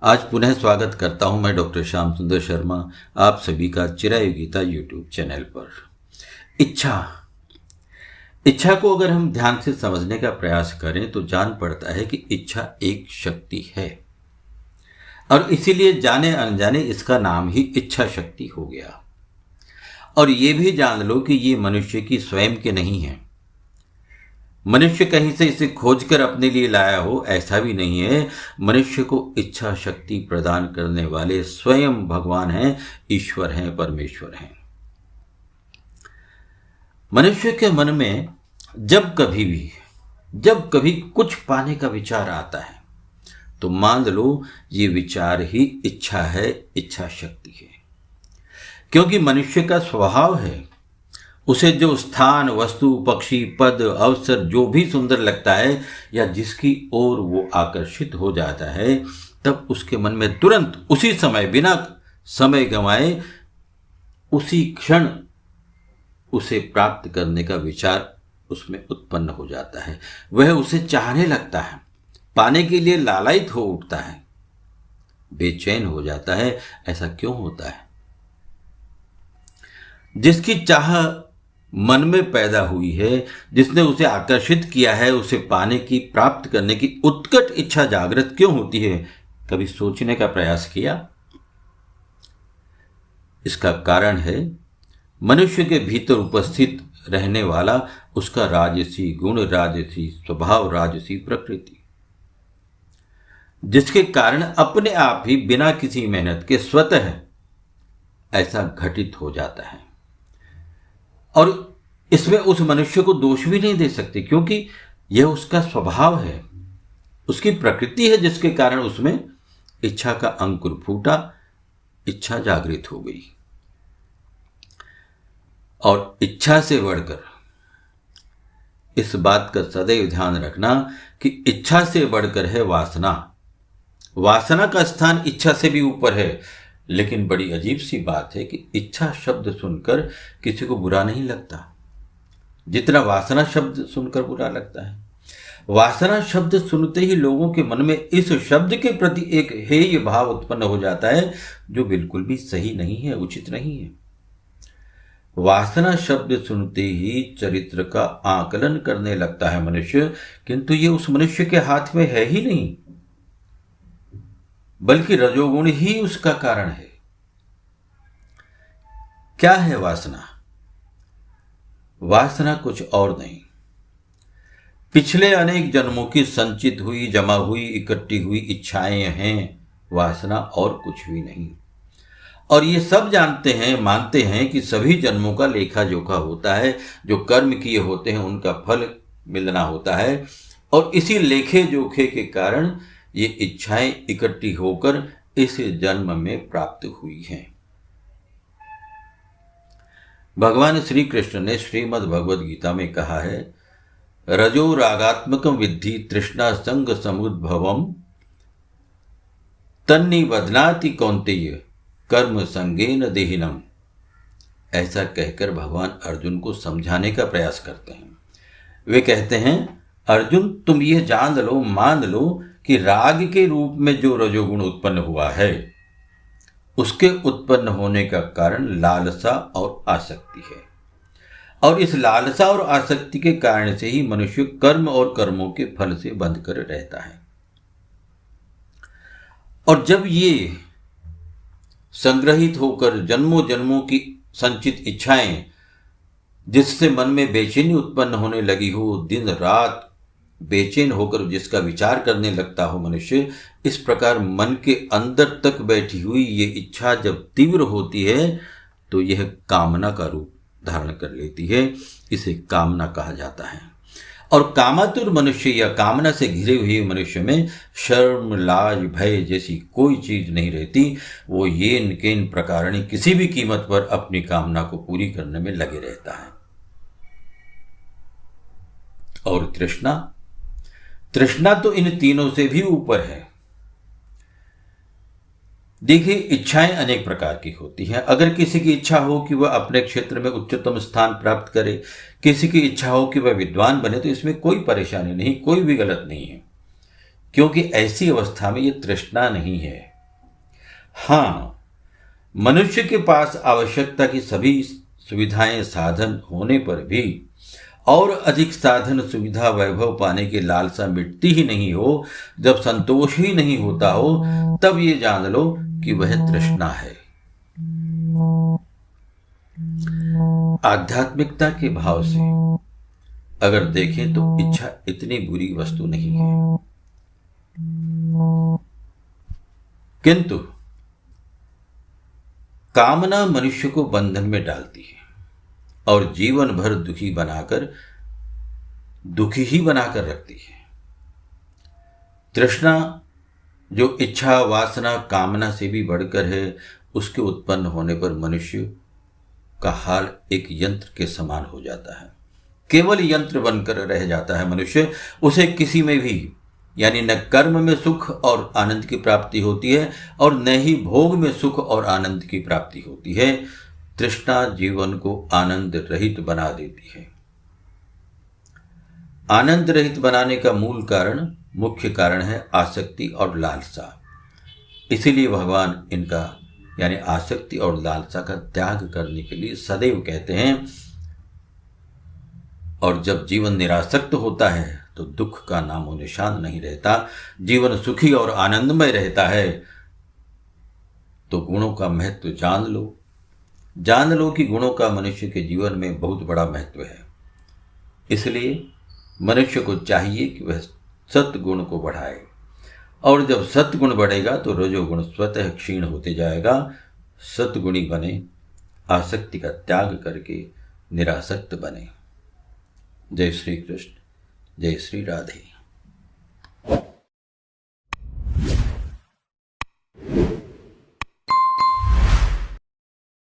आज पुनः स्वागत करता हूं मैं डॉक्टर श्याम सुंदर शर्मा आप सभी का चिरायुगीता यूट्यूब चैनल पर। इच्छा को अगर हम ध्यान से समझने का प्रयास करें तो जान पड़ता है कि इच्छा एक शक्ति है और इसीलिए जाने अनजाने इसका नाम ही इच्छा शक्ति हो गया। और ये भी जान लो कि ये मनुष्य की स्वयं के नहीं है, मनुष्य कहीं से इसे खोजकर अपने लिए लाया हो ऐसा भी नहीं है। मनुष्य को इच्छा शक्ति प्रदान करने वाले स्वयं भगवान हैं, ईश्वर हैं, परमेश्वर हैं। मनुष्य के मन में जब कभी कुछ पाने का विचार आता है तो मान लो ये विचार ही इच्छा है, इच्छा शक्ति है। क्योंकि मनुष्य का स्वभाव है, उसे जो स्थान, वस्तु, पक्षी, पद, अवसर जो भी सुंदर लगता है या जिसकी ओर वो आकर्षित हो जाता है, तब उसके मन में तुरंत उसी समय बिना समय गंवाए उसी क्षण उसे प्राप्त करने का विचार उसमें उत्पन्न हो जाता है। वह उसे चाहने लगता है, पाने के लिए लालायित हो उठता है, बेचैन हो जाता है। ऐसा क्यों होता है? जिसकी चाह मन में पैदा हुई है, जिसने उसे आकर्षित किया है, उसे पाने की, प्राप्त करने की उत्कट इच्छा जागृत क्यों होती है? कभी सोचने का प्रयास किया? इसका कारण है मनुष्य के भीतर उपस्थित रहने वाला उसका राजसी गुण, राजसी स्वभाव, राजसी प्रकृति, जिसके कारण अपने आप ही बिना किसी मेहनत के स्वतः ऐसा घटित हो जाता है। और इसमें उस मनुष्य को दोष भी नहीं दे सकते, क्योंकि यह उसका स्वभाव है, उसकी प्रकृति है, जिसके कारण उसमें इच्छा का अंकुर फूटा, इच्छा जागृत हो गई। और इच्छा से बढ़कर इस बात का सदैव ध्यान रखना कि इच्छा से बढ़कर है वासना। वासना का स्थान इच्छा से भी ऊपर है। लेकिन बड़ी अजीब सी बात है कि इच्छा शब्द सुनकर किसी को बुरा नहीं लगता जितना वासना शब्द सुनकर बुरा लगता है। वासना शब्द सुनते ही लोगों के मन में इस शब्द के प्रति एक हेय भाव उत्पन्न हो जाता है, जो बिल्कुल भी सही नहीं है, उचित नहीं है। वासना शब्द सुनते ही चरित्र का आकलन करने लगता है मनुष्य, किंतु ये उस मनुष्य के हाथ में है ही नहीं, बल्कि रजोगुण ही उसका कारण है। क्या है वासना? वासना कुछ और नहीं, पिछले अनेक जन्मों की संचित हुई, जमा हुई, इकट्ठी हुई इच्छाएं हैं वासना, और कुछ भी नहीं। और ये सब जानते हैं, मानते हैं कि सभी जन्मों का लेखा जोखा होता है, जो कर्म किए होते हैं उनका फल मिलना होता है। और इसी लेखे जोखे के कारण ये इच्छाएं इकट्ठी होकर इस जन्म में प्राप्त हुई हैं। भगवान श्री कृष्ण ने श्रीमद् भगवद गीता में कहा है, रजो रागात्मकम विद्धि तृष्णा संग समुद्भवम तन्निबध्नाति कौन्तेय कर्म संगेन देहिनम। ऐसा कहकर भगवान अर्जुन को समझाने का प्रयास करते हैं। वे कहते हैं, अर्जुन तुम ये जान लो, मान लो कि राग के रूप में जो रजोगुण उत्पन्न हुआ है, उसके उत्पन्न होने का कारण लालसा और आसक्ति है। और इस लालसा और आसक्ति के कारण से ही मनुष्य कर्म और कर्मों के फल से बंध कर रहता है। और जब ये संग्रहित होकर जन्मों जन्मों की संचित इच्छाएं, जिससे मन में बेचैनी उत्पन्न होने लगी हो, दिन रात बेचैन होकर जिसका विचार करने लगता हो मनुष्य, इस प्रकार मन के अंदर तक बैठी हुई ये इच्छा जब तीव्र होती है तो यह कामना का रूप धारण कर लेती है। इसे कामना कहा जाता है। और कामातुर मनुष्य या कामना से घिरे हुए मनुष्य में शर्म, लाज, भय जैसी कोई चीज नहीं रहती। वो येन केन प्रकारणी किसी भी कीमत पर अपनी कामना को पूरी करने में लगे रहता है। और तृष्णा तो इन तीनों से भी ऊपर है। देखिए, इच्छाएं अनेक प्रकार की होती हैं। अगर किसी की इच्छा हो कि वह अपने क्षेत्र में उच्चतम स्थान प्राप्त करे, किसी की इच्छा हो कि वह विद्वान बने, तो इसमें कोई परेशानी नहीं, कोई भी गलत नहीं है, क्योंकि ऐसी अवस्था में ये तृष्णा नहीं है। हाँ, मनुष्य के पास आवश्यकता की सभी सुविधाएं साधन होने पर भी और अधिक साधन सुविधा वैभव पाने की लालसा मिटती ही नहीं हो, जब संतोष ही नहीं होता हो, तब ये जान लो कि वह तृष्णा है। आध्यात्मिकता के भाव से अगर देखें तो इच्छा इतनी बुरी वस्तु नहीं है, किंतु कामना मनुष्य को बंधन में डालती है और जीवन भर दुखी ही बनाकर रखती है। तृष्णा जो इच्छा वासना कामना से भी बढ़कर है, उसके उत्पन्न होने पर मनुष्य का हाल एक यंत्र के समान हो जाता है। केवल यंत्र बनकर रह जाता है मनुष्य। उसे किसी में भी यानी न कर्म में सुख और आनंद की प्राप्ति होती है और न ही भोग में सुख और आनंद की प्राप्ति होती है। तृष्णा जीवन को आनंद रहित बना देती है। आनंद रहित बनाने का मुख्य कारण है आसक्ति और लालसा। इसीलिए भगवान इनका यानी आसक्ति और लालसा का त्याग करने के लिए सदैव कहते हैं। और जब जीवन निरासक्त होता है तो दुख का नामो निशान नहीं रहता, जीवन सुखी और आनंदमय रहता है। तो गुणों का महत्व जान लो कि गुणों का मनुष्य के जीवन में बहुत बड़ा महत्व है। इसलिए मनुष्य को चाहिए कि वह सत्गुण को बढ़ाए, और जब सत्गुण बढ़ेगा तो रजोगुण स्वतः क्षीण होते जाएगा। सत्गुणी बने, आसक्ति का त्याग करके निरासक्त बने। जय श्री कृष्ण, जय श्री राधे।